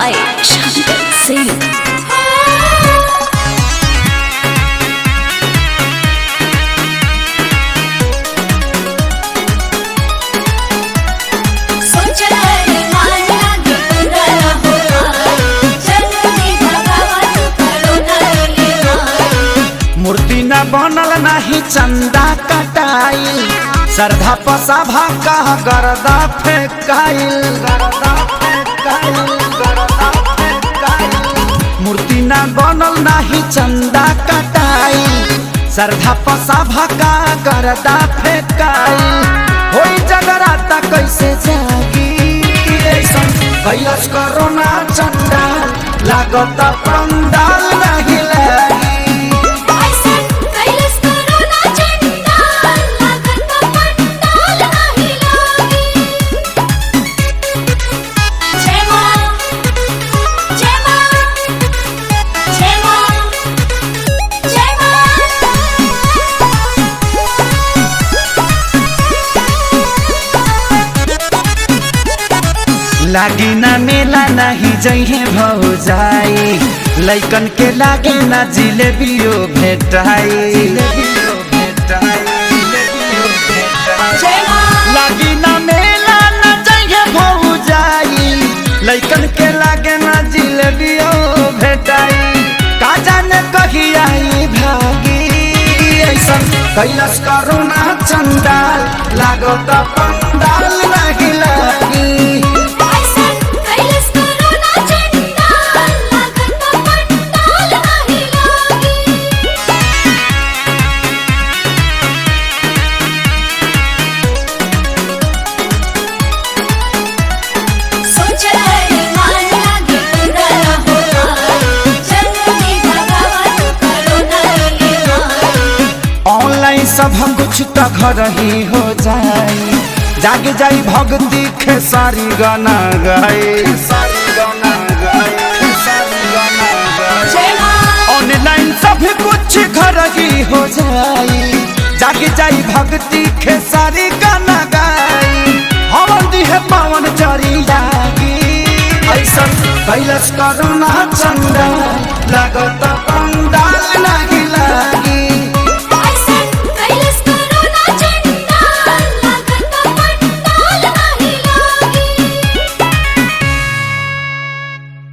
by Shankar Singh. मूर्ति न बनल नाही चंदा कटाइल, श्रद्धा पसाभा का गर्दा फेंकाइल। मूर्ति न बनल नाही चंदा कटाइल, श्रद्धा पसाभा का गर्दा फेंकाइल। होई जगराता कैसे जागी कैलाश कोरोना चंदा लागत पंडाल नहीं लागी। लागी ना मेला नहीं जइहे भौजाई, लइकन के लागी ना जिलेबियो भेटाई। लागी ना मेला ना जइहे भौजाई, लइकन के लागे ना जिलेबियो भेटाई। का जाने कहिया ई भागी ऐसन कैलाश कोरोना चंदा लागत पंडाल नहीं लागी। ऑनलाइन सब कुछ तो घर ही हो जाए, जाग जाई भक्ति खेसारी गाना गाए। ऑनलाइन सब कुछ घर ही हो जाए, जाग जाई भक्ति खेसारी गाना गाए। हवन दी है पावन जरी लागी ऐसा कैलाश कोरोना चंदा